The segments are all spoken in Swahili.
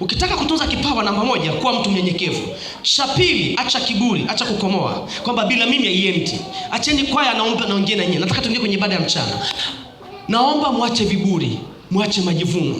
Ukitaka kutunza kipawa, namba moja, kuwa mtu mnyenyekevu. Cha pili, acha kiburi, acha kukomoa kwamba bila mimi haiendi. Acheni kwaya, naomba naongea na nyinyi. Nataka tuingie kwenye ibada ya mchana. Naomba muache viburi, muache majivuno.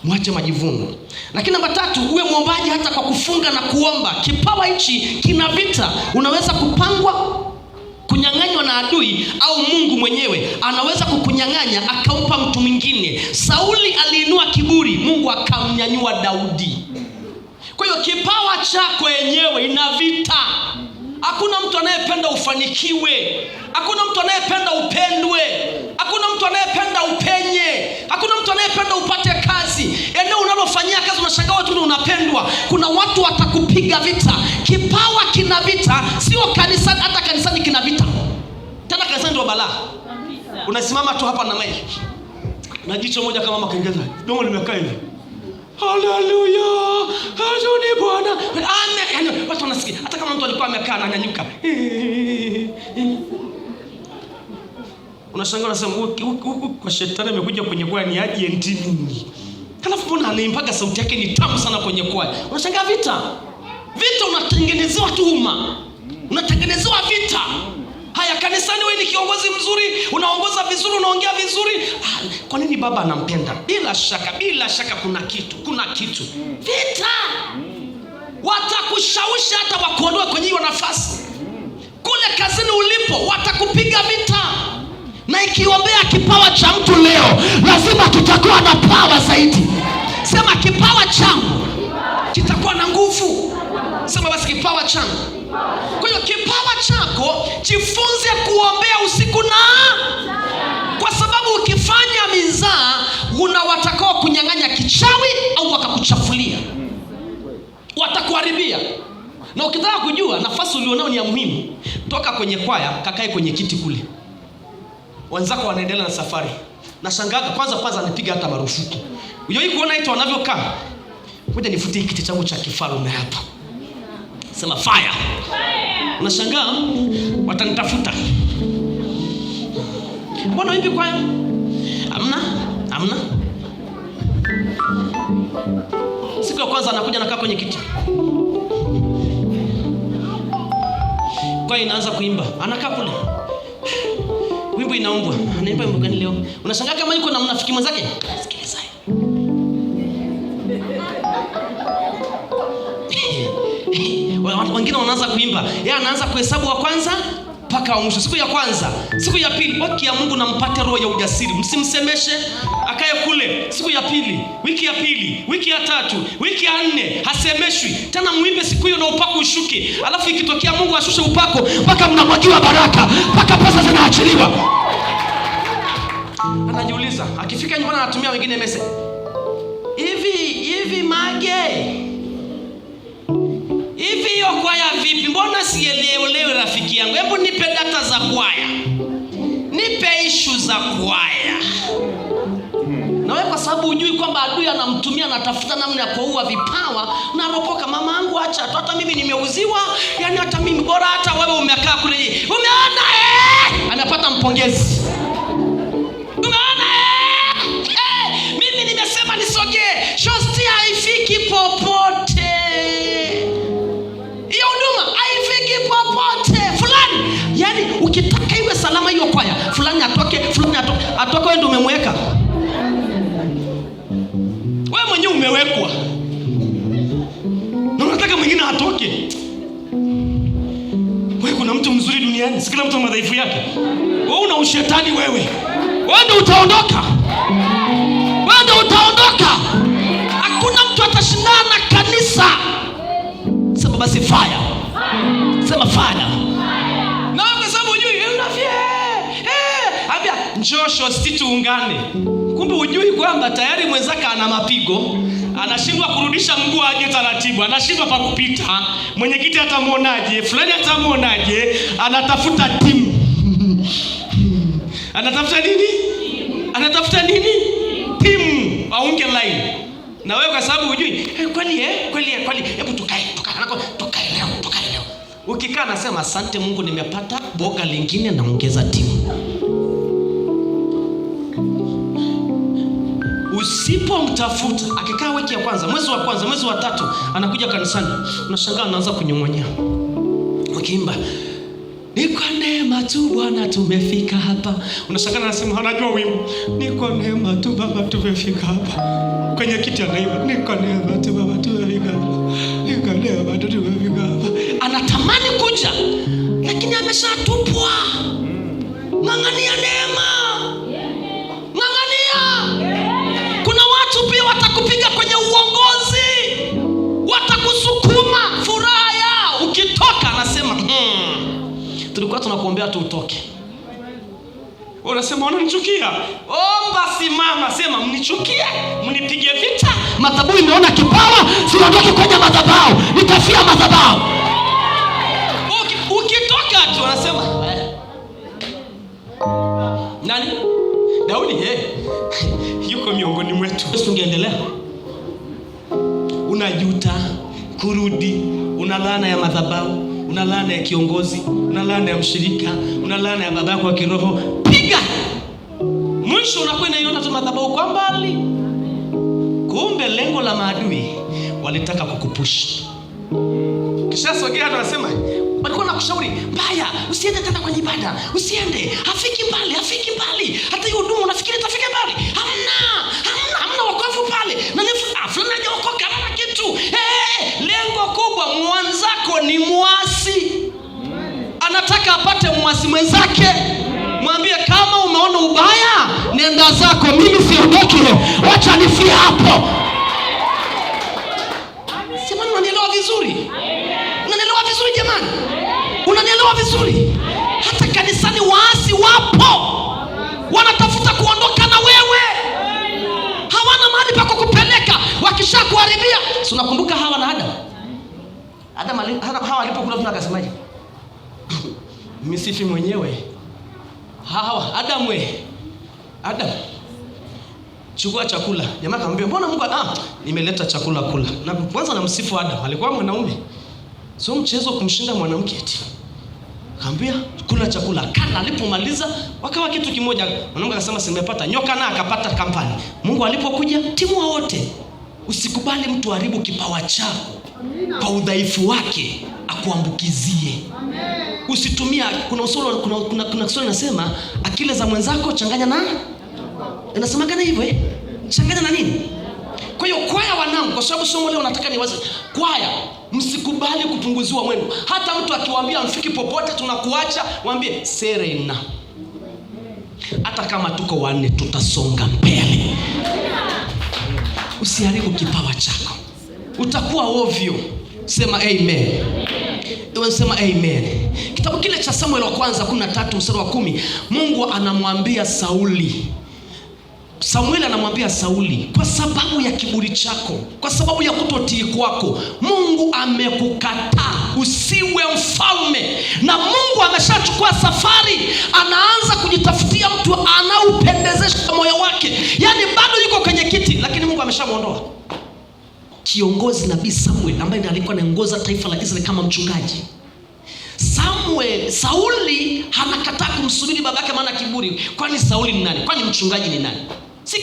Muache majivuno. Lakini namba tatu, uwe muombaji hata kwa kufunga na kuomba. Kipawa hichi kina vita. Unaweza kupangwa, kunyang'anywa na adui, au Mungu mwenyewe anaweza kukunyang'anya akampa mtu mwingine. Sauli aliinua kiburi, Mungu akamnyanyua Daudi. Kwa hiyo kipawa chako yenyewe ina vita. Hakuna mtu anayependa ufanikiwe. Hakuna mtu anayependa upendwe. Hakuna mtu anayependa upenye. Hakuna mtu anayependa upate kazi. Eneo unalofanyia kazi unashangaa watu ndio unapendwa. Kuna watu watakupiga vita. Kipawa kina vita, sio kanisani, hata kanisani kina vita. Tena kanisani ndio balaa. Unasimama tu hapa na maiki. Na jicho moja kama makengeza. Domo limekaa hivi. Haleluya, adoni Bwana. Amen. Yani watu wanasikia hata kama mtu alikuwa amekaa na nyanyuka. Unashangaa unasema huku kwa shetani amekuja kwenye kwaya ni agent nini? Halafu mbona anaimbaga sauti yake ni tamu sana kwenye kwaya. Unashangaa vita. Vita unatengenezewa tuhuma. Unatengenezewa vita. Haya, kanisani wewe ni kiongozi mzuri, unaongoza vizuri, unaongea vizuri. Kwa nini baba anampenda? Bila shaka kuna kitu. Vita. Watakushawishi hata wakuondoe kwenye hiyo nafasi. Kule kazini ulipo watakupiga vita. Na ikiombea kipawa cha mtu leo, lazima tutakuwa na power zaidi. Sema kipawa changu kitakuwa na nguvu. Sema basi kipawa changu. Kwa hiyo kipawa chako jifunze kuombea usiku na kwa sababu ukifanya mizaa watakao kunyang'anya kichawi au wakakuchafulia. Watakuharibia. Na ukitaka kujua nafasi ulionao ni ya muhimu, toka kwenye kwaya kakae kwenye kiti kule. Wenzako wanaendelea na safari. Nashangaa kwanza anipiga hata marufuku. Unajui kuona ito wanavyokaa. Ngoja nifutie kiti changu cha kifalme hapa. Sema fire. Unashangaa watanitafuta. Mbona hivi kwaya? Amna. Siku ya kwanza anakuja nakaa kwenye kiti. Kwaya inaanza kuimba. Anakaa kule. Wimbo inaombwa. Anaimba wimbo gani leo? Unashangaa kama yuko na mnafiki mwenzake? Sikiliza. Wengine wanaanza kuimba. Yeye anaanza kuhesabu wa kwanza mpaka wa mwisho. Siku ya kwanza, siku ya pili, wiki ya Mungu nampate roho ya ujasiri. Msimsemeshe, akae kule. Siku ya pili, wiki ya pili, wiki ya tatu, wiki ya nne hasemeshwi. Tena muimbe siku hiyo na upako ushuke. Alafu ikitokea Mungu ashushe upako mpaka mnamwagiwa baraka, mpaka pesa zinaachiliwa. Anajiuliza, akifika nyumbani anatumia wengine message. Hivi mage. Hivi hiyo kwaya vipi? Mbona sielewi rafiki yangu? Hebu nipe data za kwaya. Nipe issue za kwaya. Na wewe kwa sababu hujui kwamba adui anamtumia anatafuta namna ya kuua vipawa, unaropoka mama yangu acha. Hata mimi nimeuziwa, yani hata mimi bora hata wewe umekaa kule. Umeona anapata mpongezi. Umeona mimi nimesema nisogee. Shosti haifiki popote. Yani ukitaka iwe salama hiyo kwaya, fulani atoke, wewe ndio umemweka. Wewe mwenyewe umewekwa. Na unataka mwingine atoke. Wewe kuna mtu mzuri duniani, si kila mtu ana madhaifu yake. Wewe una ushetani wewe. Wewe ndio utaondoka. Hakuna mtu atashindana na kanisa. Sema basi fire. Sema fire. Njoo shosti tuungane. Kumbe hujui kwamba tayari mwenzaka ana mapigo, anashindwa kurudisha mguu aje taratibu, anashindwa pa kupita. Mwenyekiti atamuonaje? Fulani atamuonaje? Anatafuta timu. Anatafuta nini? Timu aunge line. Na wewe kwa sababu hujui, kweli hebu tukae leo. Ukikaa nasema asante Mungu nimepata boga lingine naongeza timu. Usipomtafuta, akikaa wiki ya kwanza, mwezi wa kwanza, mwezi wa tatu, anakuja kanisani, unashangaa anaanza kunyong'onyea. Ukiimba ni kwa neema tu Bwana tumefika hapa, unashangaa anasema anajua wimbo, ni kwa neema tu Baba tumefika hapa. Kwenye kiti anaimba, ni kwa neema tu Baba tumefika hapa, ni kwa neema tu tumefika hapa. Anatamani kuja, lakini ameshatupwa. Ng'ang'ania neema. Ng'ang'ania. Kuna watu pia watakupiga kwenye uongozi, watakusukuma furaha yao. Ukitoka anasema tulikuwa tunakuombea tu utoke. Unasema wananichukia. Omba, simama, sema mnichukie, mnipige vita, madhabahu imeona kipawa, siondoke kwenye madhabahu, nitafia madhabahu. Ukitoka tu anasema nani? Daudi yuko miongoni mwetu. Tungeendelea. Unajuta kurudi, una laana ya madhabahu, una laana ya kiongozi, una laana ya mshirika, una laana ya baba yako wa kiroho. Piga. Mwisho unakuwa unaiona tu madhabahu kwa mbali. Kumbe lengo la maadui walitaka kukupush. Kisha sogea na wasema, walikuwa nakushauri, "Baya, usiende tena kwenye ibada. Usiende. Hafiki mbali. Hata hiyo huduma unafikiri itafika mbali. Hamna wokovu pale. Na fulani hajaokoka, hamna kitu." Lengo kubwa, mwanzako ni muasi. Anataka apate muasi mwenzake. Mwambie, kama umeona ubaya, nenda zako, mimi siondoki. Wacha nifie hapo. Sema unanielewa vizuri? Unanielewa vizuri jamani? Unanielewa vizuri? Hata kanisani waasi wapo. Wanatafuta kuondoka na wewe. Hawana mahali pa kukupeleka. Wakishakuharibia. Si unakumbuka Hawa na Adam? Hawa alipokula tuna akasemaje? Misifi mwenyewe. Hawa, Adam, chukua chakula. Jamaa akamwambia, "Mbona Mungu nimeleta chakula kula." Na kwanza namsifu Adam, alikuwa mwanaume. Sio mchezo kumshinda mwanamke eti. Akamwambia, "Kula chakula." Kana alipomaliza wakawa kitu kimoja. Mwanamke akasema, "Simepata." Nyoka na akapata kampani. Mungu alipokuja, timu wote. Usikubali mtu haribu kipawa chako kwa udhaifu wake akuambukizie. Usitumia, kuna usoro, kuna kiswahili nasema, akili za mwenzako changanya na inasema gani hivyo changanya na nini? Kwa hiyo kwaya wanangu, kwa sababu somo leo nataka niwaze kwaya, msikubali kupunguziwa mwendo. Hata mtu akiwaambia mfiki popote tunakuacha, waambie Serena. Hata kama tuko wanne tutasonga mbele. Usiharibu kipawa chako. Utakuwa ovyo. Sema amen. Sema amen. Kitabu kile cha Samuel wa kwanza 13 mstari wa 10, Mungu anamwambia Sauli. Samuel anamwambia Sauli, kwa sababu ya kiburi chako, kwa sababu ya kutotii kwako, Mungu amekukataa usiwe mfalme. Na Mungu ameshachukua safari, anaanza kujitafutia mtu anaupendezesha moyo wake. Yaani bado yuko kwenye kiti, lakini Mungu ameshamuondoa. Kiongozi nabii Samuel ambaye alikuwa anaongoza taifa la Israeli kama mchungaji. Sauli hanakataa kumsubiri babake maana kiburi. Kwani Sauli ni nani? Kwani mchungaji ni nani? Si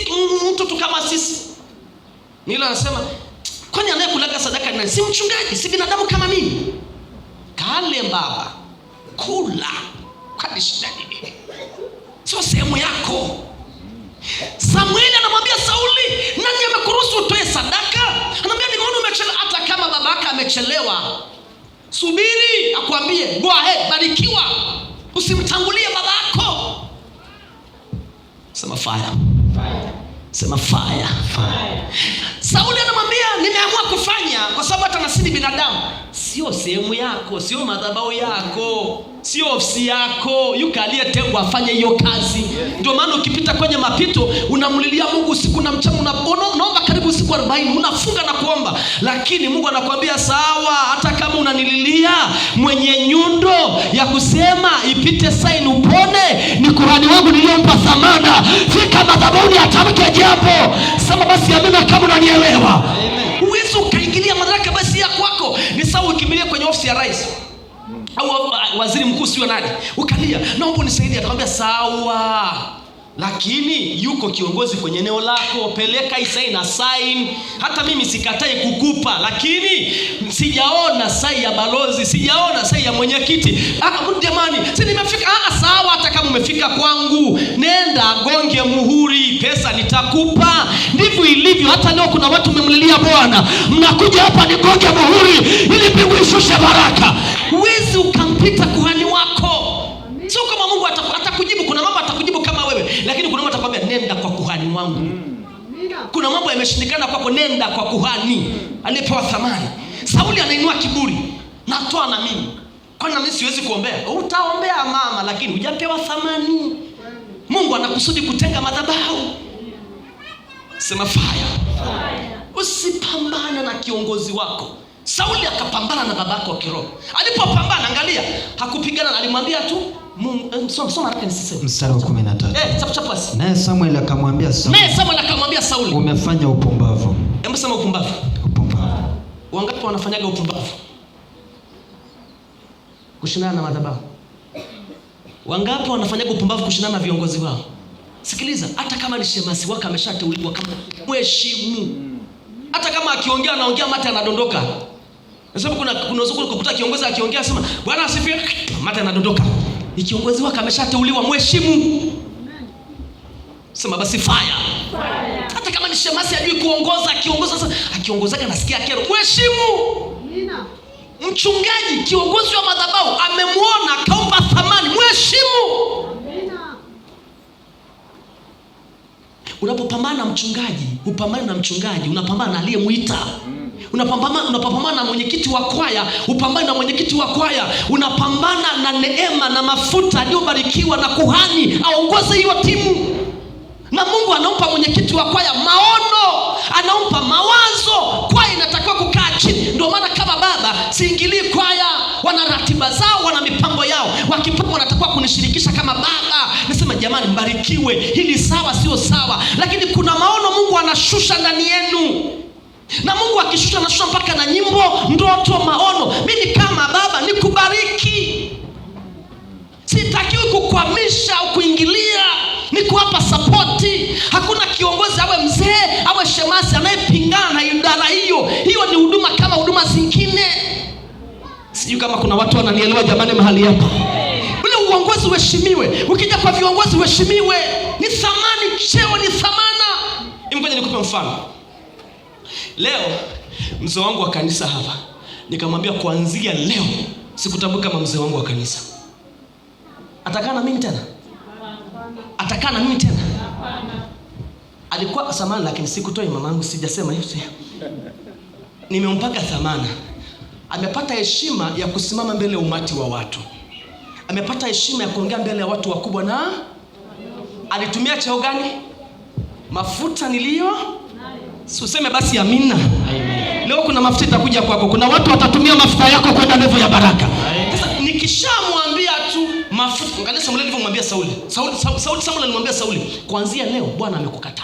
mtu tu kama sisi. Nilo anasema, kwani anayekulaga sadaka ni nani? Si mchungaji, si binadamu kama mimi. Kale baba, kula. Kwani shida nini? Sio sehemu yako. Samueli anamwambia Sauli, nani amekuruhusu utoe sadaka? Anamwambia, nimeona umechelewa. Hata kama babake amechelewa, subiri akwambie, go ahead, barikiwa. Usimtangulie babako. Sema fire. Sema fire. Sauli anamwambia, nimeamua kufanya kwa sababu hata nasi ni binadamu. Sio sehemu yako, sio madhabahu yako, sio ofisi yako. Yuko aliyetengwa afanye hiyo kazi. Ndio maana ukipita kwenye mapito unamlilia Mungu usiku na mchana, unaomba karibu siku 40, unafunga na kuomba. Lakini Mungu anakuambia sawa, hata kama unanililia, mwenye nyundo ya kusema ipite sign upone ni kuhani wangu niliyompa dhamana. Fika madhabahuni atamke jambo. Sema basi amina kama unanielewa. Uwezi ukaingilia madaraka basi ya kwako. Ni sawa ukimbilia kwenye ofisi ya rais au waziri mkuu sio nani, ukalia, naomba unisaidie, atakwambia sawa, lakini yuko kiongozi kwenye eneo lako, peleka isaini na sign. Hata mimi sikatai kukupa, lakini sijaona sai ya balozi, sijaona sai ya mwenyekiti. Jamani, si nimefika? Sawa, hata kama umefika kwangu, nenda gonge muhuri, pesa nitakupa. Ndivyo ilivyo. Hata leo kuna watu mmemlilia Bwana, mnakuja hapa ni gonge muhuri ili mbingu ishushe baraka. Huwezi ukampita kuhani wako. Sio kama Mungu atakujibu. Kuna mambo atakujibu kama wewe, lakini kuna mambo atakwambia nenda kwa kuhani wangu. Kuna mambo yameshindikana kwako, nenda kwa kuhani aliyepewa thamani. Sauli anainua kiburi, natoa na mimi. Kwani na mimi siwezi kuombea? Utaombea mama, lakini hujapewa thamani. Mungu anakusudi kutenga madhabahu. Sema fire. Usipambane na kiongozi wako. Sauli akapambana na babako wa kiroho. Alipopambana, angalia, hakupigana, alimwambia tu soma haraka nisiseme. Mstari wa 13. Chapa basi. Naye Samuel akamwambia Sauli, umefanya upumbavu. Hebu sema upumbavu. Upumbavu. Wangapi wanafanyaga upumbavu? Kushindana na madhabahu. Wangapi wanafanyaga upumbavu kushindana na viongozi wao? Sikiliza, hata kama ni shemasi wako ameshateuliwa, kama mheshimu. Hata kama akiongea anaongea mate anadondoka. Nasema kuna uzuku kukuta kiongozi akiongea sema Bwana asifiwe, mate anadondoka. Ni kiongozi wako ameshateuliwa, mheshimu. Sema basi fire. Hata kama ni shemasi hajui kuongoza, akiongozaga nasikia kero, mheshimu. Mchungaji, kiongozi wa madhabahu amemuona, kaomba thamani, mheshimu. Unapopambana na mchungaji, upambane na mchungaji, unapambana na aliyemuita. Unapambana na mwenyekiti wa kwaya, upambane na mwenyekiti wa kwaya. Unapambana na neema na mafuta aliyobarikiwa na kuhani aongoze hiyo timu. Na Mungu anampa mwenyekiti wa kwaya maono, anampa mawazo. Kwaya inatakiwa kukaa chini. Ndio maana kama baba siingilii kwaya, wana ratiba zao, wana mipango yao. Wakipanga wanatakiwa kunishirikisha kama baba. Nasema jamani, mbarikiwe, hili sawa sio sawa. Lakini kuna maono Mungu anashusha ndani yenu. Na Mungu akishusha anashusha mpaka na nyimbo, ndoto, maono. Mimi kama baba nikubariki. Sitakiwi kukwamisha au kuingilia, niko hapa support. Hakuna kiongozi awe mzee awe shemasi anayepingana na idara hiyo. Hiyo ni huduma kama huduma zingine. Sijui kama kuna watu wananielewa jamani mahali hapa. Ule uongozi uheshimiwe. Ukija kwa viongozi uheshimiwe. Ni thamani, cheo ni thamana. Ngoja nikupe mfano. Leo mzee wangu wa kanisa hapa, nikamwambia kuanzia leo sikutambui kama mzee wangu wa kanisa. Atakaa na mimi tena? Atakaa na mimi tena? Alikuwa samana, lakini sikutoi mamangu, sijasema hiyo. Nimempaka thamana. Amepata heshima ya kusimama mbele ya umati wa watu. Amepata heshima ya kuongea mbele ya watu wakubwa. Na alitumia cheo gani? Mafuta nilio. Useme basi amina. Amen. Leo kuna mafuta itakuja kwako. Kuna watu watatumia mafuta yako kwenda level ya baraka. Sasa nikishamwambia tu mafuta, angalia Samuel alivyomwambia Sauli. Samuel alimwambia Sauli, kuanzia leo Bwana amekukataa.